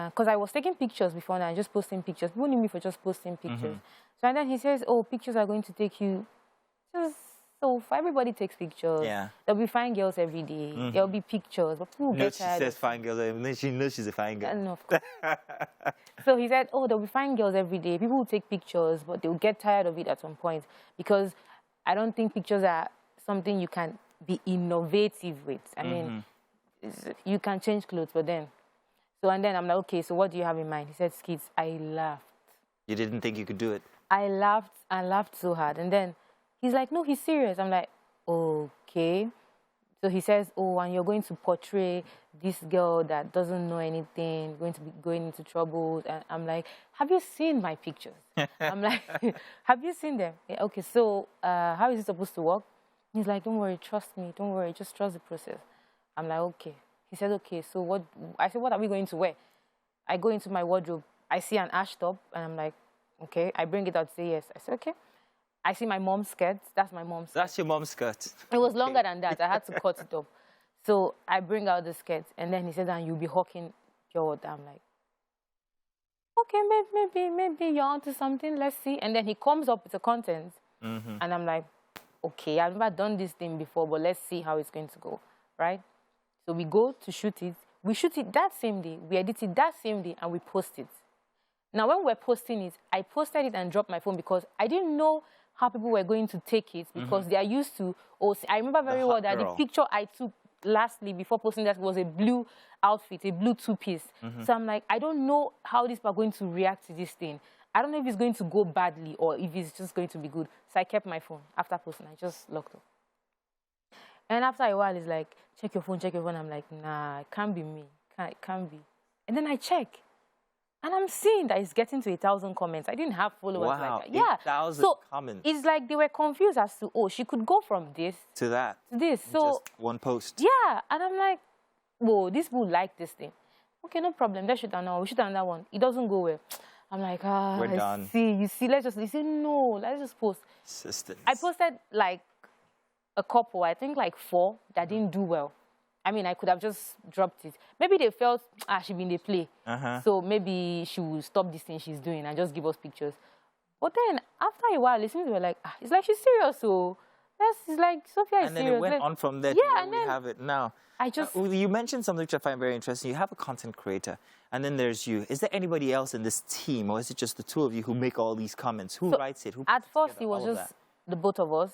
S8: because I was taking pictures before now, just posting pictures. People knew me for just posting pictures. So and then he says, oh, pictures are going to take you. So everybody takes pictures.
S1: Yeah.
S8: There'll be fine girls every day. There'll be pictures, but people get tired.
S1: She says fine girls, and then she knows she's a fine girl.
S8: No, of course. So he said, oh, there'll be fine girls every day. People will take pictures, but they'll get tired of it at some point because I don't think pictures are something you can be innovative with. I mean, you can change clothes, but then. So and then I'm like, okay, so what do you have in mind? He said, skits. I laughed.
S1: You didn't think you could do it?
S8: I laughed so hard. And then he's like, no, he's serious. I'm like, okay. So he says, oh, and you're going to portray this girl that doesn't know anything, going to be going into troubles. And I'm like, have you seen my pictures? I'm like, have you seen them? Yeah, okay, so how is it supposed to work? He's like, don't worry, trust me. Don't worry, just trust the process. I'm like, okay. He said, okay, so what? I said, what are we going to wear? I go into my wardrobe. I see an ash top, and I'm like, okay. I bring it out, say yes. I said, okay. I see my mom's skirt. That's my mom's skirt.
S1: That's your mom's skirt.
S8: It was longer than that. I had to cut it up. So I bring out the skirt, and then he said, and you'll be hawking your water. I'm like, okay, maybe you're onto something. Let's see. And then he comes up with the content, and I'm like, okay, I've never done this thing before, but let's see how it's going to go, right? So we go to shoot it. We shoot it that same day. We edit it that same day, and we post it. Now, when we're posting it, I posted it and dropped my phone because I didn't know how people were going to take it because they are used to, I remember very well that the picture I took lastly before posting that was a blue outfit, a blue two-piece. So I'm like, I don't know how these people are going to react to this thing. I don't know if it's going to go badly or if it's just going to be good. So I kept my phone after posting. I just locked up. And after a while, it's like, check your phone, check your phone. I'm like, nah, it can't be me. It can't be. And then I check. And I'm seeing that it's getting to 1,000 comments. I didn't have followers like that. Yeah.
S1: 1,000 comments.
S8: It's like they were confused as to, oh, she could go from this
S1: to that.
S8: To this. So
S1: just one post.
S8: Yeah. And I'm like, whoa, these people like this thing. Okay, no problem. Let's shoot another one. We shoot another one. It doesn't go well. I'm like,
S1: we're done.
S8: You see, let's say, no, let's just post.
S1: Assistance.
S8: I posted like a couple, I think like 4 that didn't do well. I mean, I could have just dropped it. Maybe they felt, she's been the play. So maybe she will stop this thing she's doing and just give us pictures. But then, after a while, it seems they were like, it's like she's serious, so it's like, Sophia is serious.
S1: And then it went on from there to where we have it now. You mentioned something which I find very interesting. You have a content creator, and then there's you. Is there anybody else in this team, or is it just the two of you who make all these comments? Who writes it? Who
S8: at first, it was just the both of us.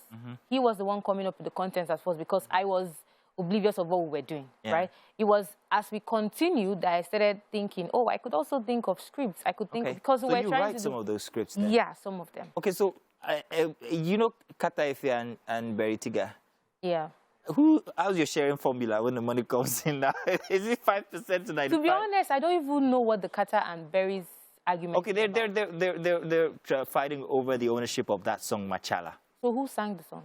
S8: He was the one coming up with the contents at first because I was oblivious of what we were doing, right? It was as we continued that I started thinking, oh, I could also think of scripts. I could think because we were trying to
S1: write some of those scripts then?
S8: Yeah, some of them.
S1: Okay, so you know Kata Efe and Beritiga?
S8: Yeah.
S1: How's your sharing formula when the money comes in now? Is it 5% to 95%?
S8: To be honest, I don't even know what the Kata and Berry's argument
S1: is about. They're fighting over the ownership of that song, Machala.
S8: So who sang the song?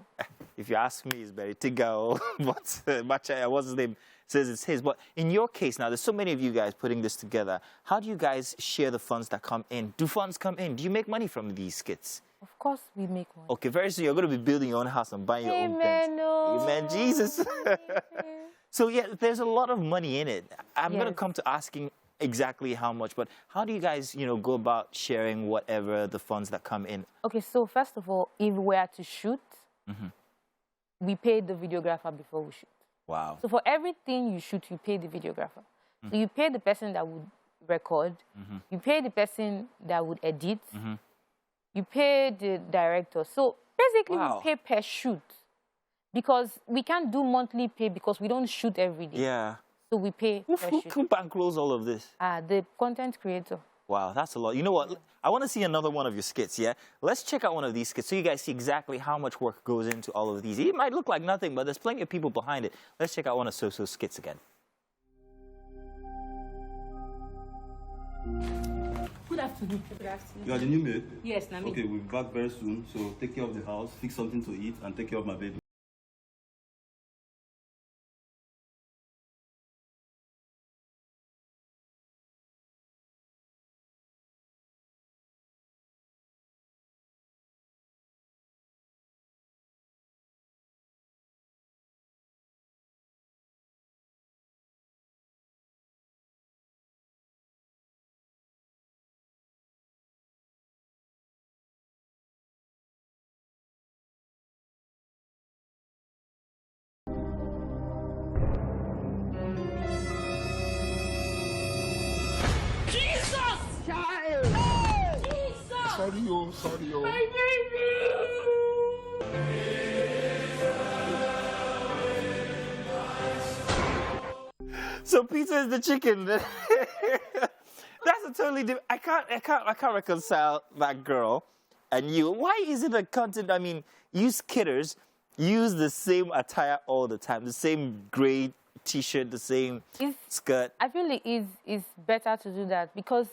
S1: If you ask me, it's Beritiga or Machala, what's his name, says it's his. But in your case now, there's so many of you guys putting this together. How do you guys share the funds that come in? Do funds come in? Do you make money from these skits?
S8: Of course we make money.
S1: Okay, very soon you're going to be building your own house and buying your own pens. Amen, Jesus. So yeah, there's a lot of money in it. I'm going to come to asking exactly how much, but how do you guys, go about sharing whatever the funds that come in? Okay,
S8: so first of all, if we are to shoot, we pay the videographer before we shoot.
S1: Wow.
S8: So for everything you shoot, you pay the videographer. So you pay the person that would record, you pay the person that would edit, you pay the director. So basically we pay per shoot because we can't do monthly pay because we don't shoot every day.
S1: Yeah.
S8: So we pay per shoot.
S1: Who bankrolls all of this?
S8: The content creator.
S1: Wow, that's a lot. You know what? I want to see another one of your skits, yeah? Let's check out one of these skits so you guys see exactly how much work goes into all of these. It might look like nothing, but there's plenty of people behind it. Let's check out one of Soso's skits again.
S9: Good afternoon. Good afternoon.
S10: You are the new maid?
S9: Yes, Nami.
S10: Okay, we'll be back very soon, so take care of the house, fix something to eat, and take care of my baby.
S7: child. Jesus.
S11: Sorry, oh, sorry, oh.
S7: My baby.
S1: So Peter is the chicken. That's a totally different. I can't reconcile that girl and you. Why is it a content? I mean, you skitters use the same attire all the time, the same gray T-shirt, the same skirt.
S8: I feel it is better to do that because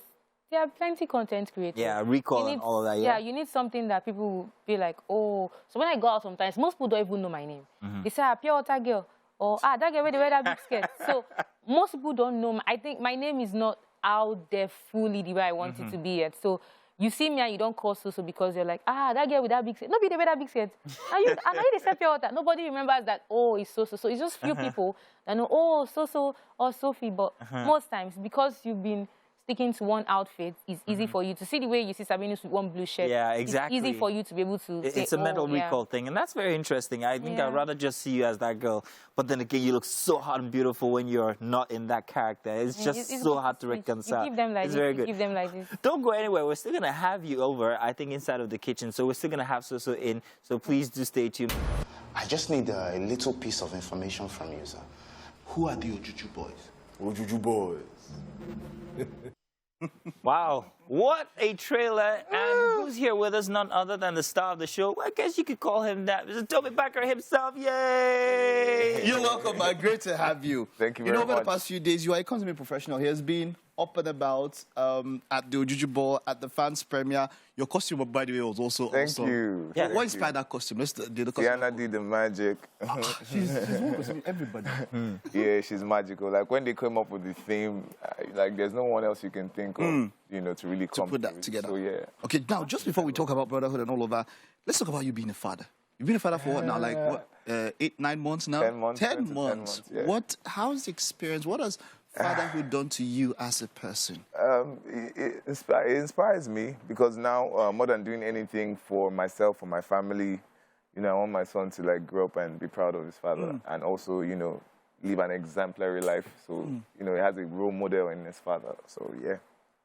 S8: there are plenty content creators.
S1: Yeah, recall and all of that.
S8: Yeah, you need something that people will be like, oh. So when I go out sometimes, most people don't even know my name. They say, pure water girl. Or, that girl where they wear that big skirt. So most people don't know. I think my name is not out there fully the way I want it to be yet. So you see me and you don't call Soso because you're like, that girl with that big skirt. Nobody they wear that big skirt. I know they say pure water. Nobody remembers that, oh, it's Soso. So it's just few people that know, oh, Soso or Sophie. But most times, because you've been sticking to one outfit, it's easy for you to see the way you see Sabinus with one blue shirt.
S1: Yeah, exactly.
S8: It's easy for you to be able to say,
S1: it's a mental recall thing, and that's very interesting. I think I'd rather just see you as that girl. But then again, you look so hot and beautiful when you're not in that character. It's just so hard to reconcile.
S8: You keep them like
S1: it's
S8: this.
S1: very good.
S8: You keep them like this.
S1: Don't go anywhere. We're still going to have you over, I think, inside of the kitchen. So we're still going to have Soso in. So please do stay tuned.
S11: I just need a little piece of information from you, sir. Who are the Ojuju boys? Ojuju boys.
S1: Wow, what a trailer. And who's here with us? None other than the star of the show. Well, I guess you could call him that. Mr. Tobi Bakare himself. Yay!
S3: You're welcome, man. Great to have you.
S11: Thank you very
S3: over
S11: much.
S3: the past few days, you are a consummate professional. He has been up and about at the Ojuju Ball, at the fans premiere. Your costume, by the way, was also
S11: Thank you.
S3: Yeah, what inspired that costume? Let's do the costume.
S11: Diana did the magic.
S3: She's one costume, everybody.
S11: Yeah, she's magical. Like when they came up with the theme, like there's no one else you can think of, you know, to really come
S3: put that together.
S11: So yeah.
S3: Okay, now just before we talk about brotherhood and all of that, let's talk about you being a father. You've been a father for what now? Like what? 8, 9 months now?
S11: 10 months.
S3: 10 months.
S11: Yeah.
S3: How's the experience? What has fatherhood done to you as a person?
S11: It inspires me because now, more than doing anything for myself or my family, you know, I want my son to like grow up and be proud of his father and also, you know, live an exemplary life. So, you know, he has a role model in his father. So, yeah.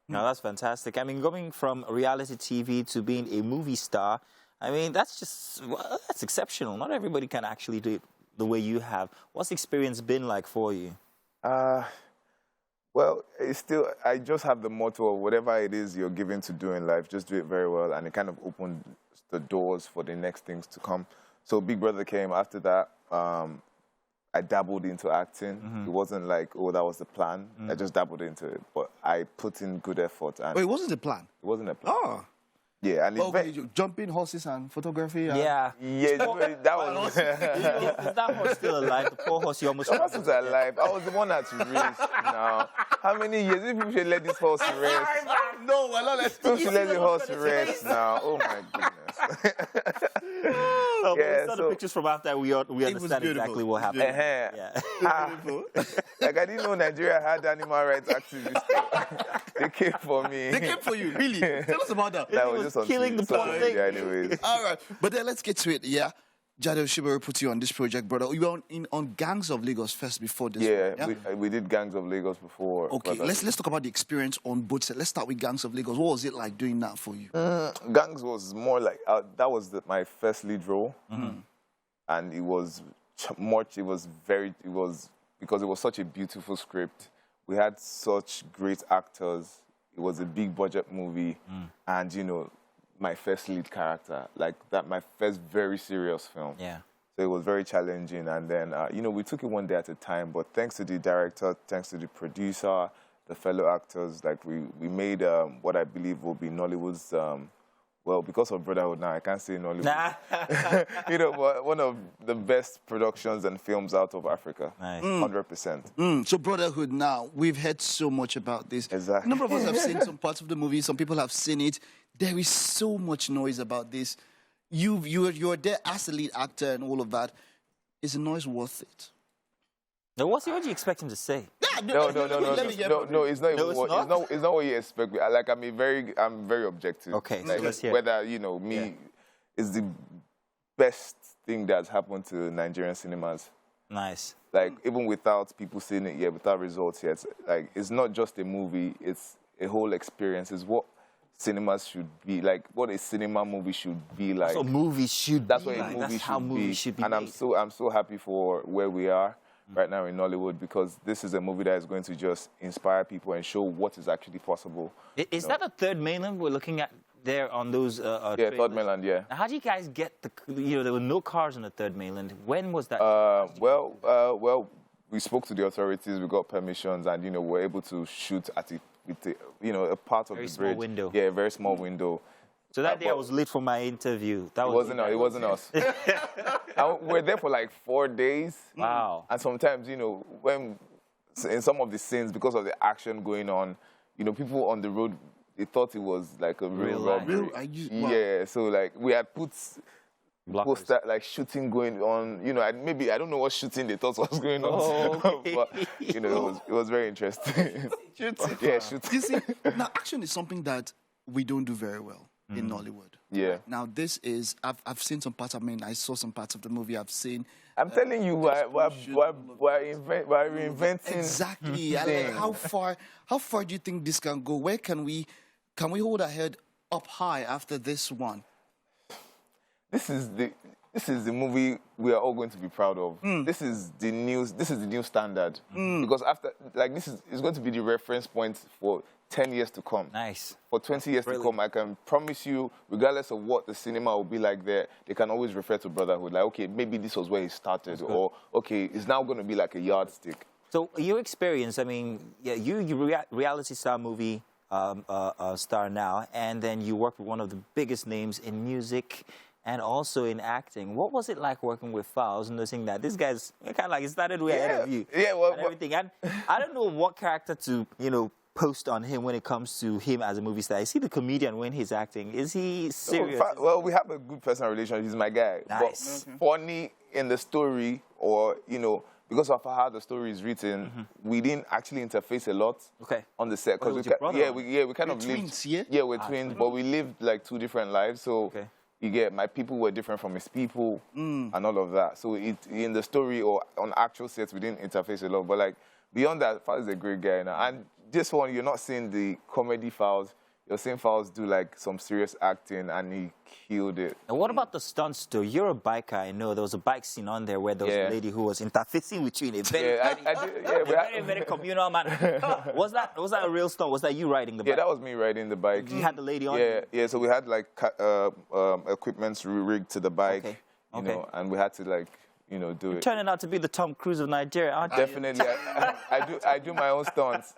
S1: Now, that's fantastic. I mean, going from reality TV to being a movie star, I mean, that's just, well, that's exceptional. Not everybody can actually do it the way you have. What's the experience been like for you?
S11: Well, it's still, I just have the motto of whatever it is you're given to do in life, just do it very well. And it kind of opened the doors for the next things to come. So Big Brother came after that. I dabbled into acting. It wasn't like, oh, that was the plan. I just dabbled into it. But I put in good effort. And
S3: Wait, it wasn't the plan?
S11: It wasn't a plan.
S3: Oh.
S11: Yeah, and
S3: jumping horses and photography.
S1: Yeah.
S11: Yeah, that was.
S1: Is that horse still alive? The poor horse, you almost.
S11: The horse is alive. I was the one that raced. Now, how many years? If people should let this horse rest.
S3: No, we're not letting.
S11: People should let the horse rest now. Oh my goodness.
S1: Oh, yeah, so the pictures from after we understand exactly what happened.
S11: Yeah. Like I didn't know Nigeria had animal rights activists. They came for me.
S3: They came for you, really? Tell us about that.
S11: That was just
S1: killing the poor thing.
S11: Anyways.
S3: All right, but then let's get to it. Yeah, Jado Shibari put you on this project, brother. You were on Gangs of Lagos first before this.
S11: Yeah, we did Gangs of Lagos before.
S3: Okay, let's talk about the experience on both sides. Let's start with Gangs of Lagos. What was it like doing that for you?
S11: Gangs was more like that was my first lead role, and it was because it was such a beautiful script. We had such great actors. It was a big budget movie, and you know, my first lead character, like that, my first very serious film.
S1: Yeah.
S11: So it was very challenging, and then you know, we took it one day at a time. But thanks to the director, thanks to the producer, the fellow actors, like we made what I believe will be Nollywood's. Well, because of Brotherhood now, I can't say Nollywood.
S1: Nah.
S11: You know, but one of the best productions and films out of Africa.
S1: Nice.
S11: 100%.
S3: So Brotherhood now, we've heard so much about this.
S11: Exactly.
S3: A number of us have seen some parts of the movie. Some people have seen it. There is so much noise about this. You're there as a lead actor and all of that. Is the noise worth it?
S1: Now, what do you expect him to say?
S11: No, it's not what you expect. Like I'm very objective.
S1: Okay,
S11: like,
S1: so let's hear.
S11: Whether you know me is the best thing that's happened to Nigerian cinemas.
S1: Nice.
S11: Like even without people seeing it yet, without results yet, like it's not just a movie. It's a whole experience. It's what cinemas should be like, what a cinema movie should be like.
S1: That's what movies should
S11: That's
S1: be
S11: what a
S1: like.
S11: movie
S1: That's how movies should be
S11: And
S1: made.
S11: I'm so happy for where we are right now in Nollywood, because this is a movie that is going to just inspire people and show what is actually possible.
S1: Is that a third mainland we're looking at there on those
S11: yeah,
S1: trailers?
S11: third mainland, yeah.
S1: Now, how do you guys get the, there were no cars on the third mainland. When was that?
S11: Well, we spoke to the authorities, we got permissions, and, we were able to shoot at it with, a part of
S1: Very
S11: the
S1: small
S11: bridge.
S1: window.
S11: Yeah, a very small window.
S1: So that day I was late for my interview. That
S11: It wasn't us. And we're there for like 4 days.
S1: Wow.
S11: And sometimes, when in some of the scenes, because of the action going on, people on the road, they thought it was like a real robbery. Yeah, so like we had put poster, like shooting going on. I don't know what shooting they thought was going on.
S1: Oh, okay.
S11: But it was very interesting.
S3: Shooting.
S11: Yeah, shooting.
S3: You see, now action is something that we don't do very well in Nollywood.
S11: Yeah.
S3: Now this is, I've seen some parts. I mean, I saw some parts of the movie. I've seen.
S11: I'm telling you, we're reinventing.
S3: Exactly. Like, how far do you think this can go? Where can we hold our head up high after this one?
S11: This is the movie we are all going to be proud of. This is the new standard. Because after, like, it's going to be the reference point for 10 years to come.
S1: Nice.
S11: For 20 years to come, I can promise you, regardless of what the cinema will be like there, they can always refer to Brotherhood. Like, okay, maybe this was where he started, or okay, it's now going to be like a yardstick.
S1: So your experience, I mean, yeah, you reality star movie star now, and then you work with one of the biggest names in music and also in acting. What was it like working with Fowles, noticing that this guy's kind of like, he started way ahead of you?
S11: Yeah, well,
S1: and everything. And I don't know what character to, post on him when it comes to him as a movie star. Is he the comedian when he's acting? Is he serious?
S11: Well, we have a good personal relationship. He's my guy.
S1: Nice.
S11: But funny in the story, or, because of how the story is written, we didn't actually interface a lot on the set. Because we kind of lived.
S3: Twins, yeah?
S11: Yeah, we're twins, but we lived like 2 different lives. So you get, my people were different from his people and all of that. So in the story or on actual sets, we didn't interface a lot. But like beyond that, Fowles is a great guy now. And this one, you're not seeing the comedy Fowles. You're seeing Fowles do like some serious acting, and he killed it.
S1: And what about the stunts, though? You're a biker, I know. There was a bike scene on there where there was a lady who was interfacing with you in a very, very communal manner. Was that a real stunt? Was that you riding the bike?
S11: Yeah, that was me riding the bike.
S1: You had the lady on?
S11: Yeah. So we had like equipment rigged to the bike, you know, and we had to like, do it.
S1: Turning out to be the Tom Cruise of Nigeria, aren't you?
S11: Definitely. I do my own stunts.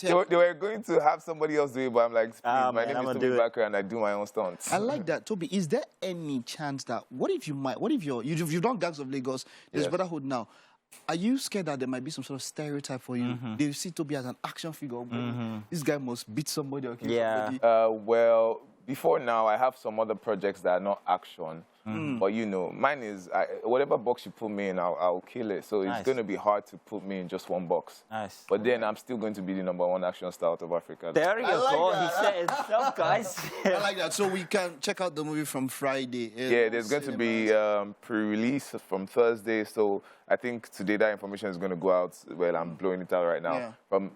S11: They were going to have somebody else do it, but I'm like, my name is Tobi Bakare, and I do my own stunts.
S3: I like that. Tobi, is there any chance that, what if you've done Gangs of Lagos, there's Brotherhood now. Are you scared that there might be some sort of stereotype for you? They see Tobi as an action figure. This guy must beat somebody or kill somebody.
S11: Well, before now, I have some other projects that are not action. But mine is, whatever box you put me in, I'll kill it. So it's going to be hard to put me in just one box.
S1: Nice.
S11: But then I'm still going to be the #1 action star out of Africa.
S1: There you go. He said it himself, guys.
S3: I like that. So we can check out the movie from Friday.
S11: Yeah, there's going to be pre-release from Thursday. So I think today that information is going to go out. Well, I'm blowing it out right now.
S3: Yeah.
S11: From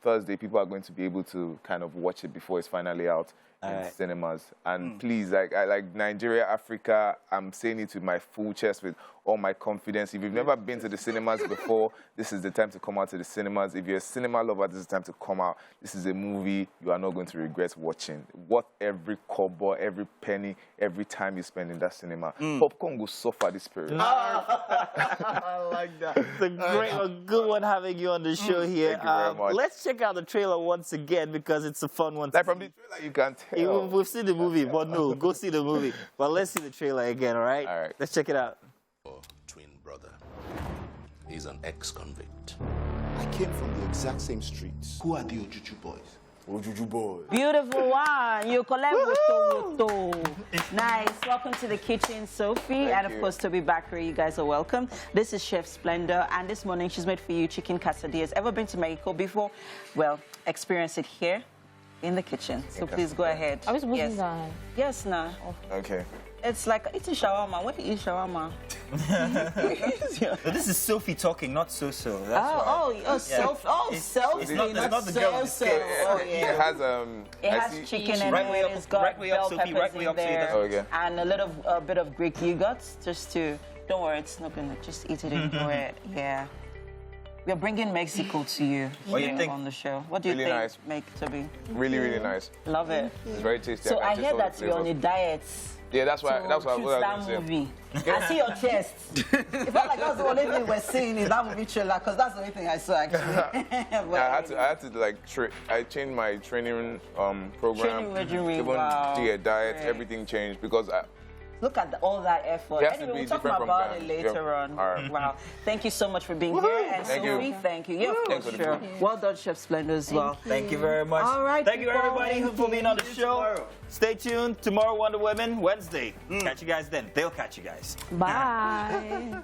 S11: Thursday, people are going to be able to kind of watch it before it's finally out in cinemas. And please, like Nigeria, Africa, I'm saying it with my full chest, with all my confidence. If you've never been to the cinemas before, this is the time to come out to the cinemas. If you're a cinema lover, this is the time to come out. This is a movie you are not going to regret watching. What every kobo, every penny, every time you spend in that cinema. Popcorn will suffer this period.
S3: I like that.
S1: It's a good one having you on the show here.
S11: Thank you very much.
S1: Let's check out the trailer once again, because it's a fun one.
S11: Like from the trailer, you can tell.
S1: We've seen the movie, but no, go see the movie. But let's see the trailer again, all right?
S11: All right.
S1: Let's check it out.
S12: Twin brother. He's an ex-convict.
S13: I came from the exact same streets. Who are the Ojuju boys? Ojuju boys.
S2: Beautiful one. You collect wuto. Nice. Welcome to the kitchen, Sophie. And of course, Tobi Bakare. You guys are welcome. This is Chef Splendor. And this morning, she's made for you chicken quesadillas. Ever been to Mexico before? Well, experience it here in the kitchen. So please go ahead.
S8: I was supposed
S2: yes.
S8: to die.
S2: Yes, nah.
S11: Okay.
S2: It's like eating shawarma. What do you eat shawarma?
S1: But this is Sophie talking, not Soso. That's
S2: Sophie.
S1: It's not the girl with the scale.
S2: Oh, yeah.
S11: It has
S2: chicken in
S1: right way
S2: it.
S1: up,
S2: It's got
S1: right way up,
S2: bell
S1: Sophie,
S2: peppers
S1: right way
S2: in
S1: up, Sophie.
S2: there,
S11: Okay.
S2: and a little bit of Greek yogurt, just to. Don't worry, it's not gonna. Just eat it, enjoy it. Yeah. We're bringing Mexico to you
S1: What do you think?
S2: on the show. What do you
S11: Really
S2: think,
S11: nice.
S2: make Tobi?
S11: Really, really nice.
S2: Love it.
S11: It's very tasty.
S2: So I
S11: can taste
S2: hear
S11: all
S2: that
S11: the
S2: you're on a
S11: flavors.
S2: diet.
S11: Yeah, that's why.
S2: So
S11: That's what I
S2: shoot
S11: was
S2: that
S11: going to say.
S2: movie. I see your chest. It felt like that's the only thing we're seeing in that movie trailer, because that's the only thing I saw actually.
S11: Yeah, I had to like I changed my training program.
S2: Training regime,
S11: Even
S2: wow.
S11: diet,
S2: Great.
S11: everything changed because
S2: Look at all that effort.
S11: It has to
S2: Anyway,
S11: be
S2: we'll talk
S11: different from
S2: about
S11: that.
S2: it later
S11: Yeah.
S2: on.
S11: All right.
S2: Wow. Thank you so much for being here. And
S11: Thank you.
S2: Sophie, thank you. Yeah, of
S11: Thanks
S2: course,
S11: for the
S2: sure.
S11: food.
S2: Well done, Chef Splendor, as well.
S1: Thank you very much.
S2: All right,
S1: Thank you,
S2: people.
S1: everybody,
S2: Thank
S1: for being on the
S2: you.
S1: show. Stay tuned. Tomorrow, Wonder Women, Wednesday. Catch you guys then. They'll catch you guys.
S8: Bye.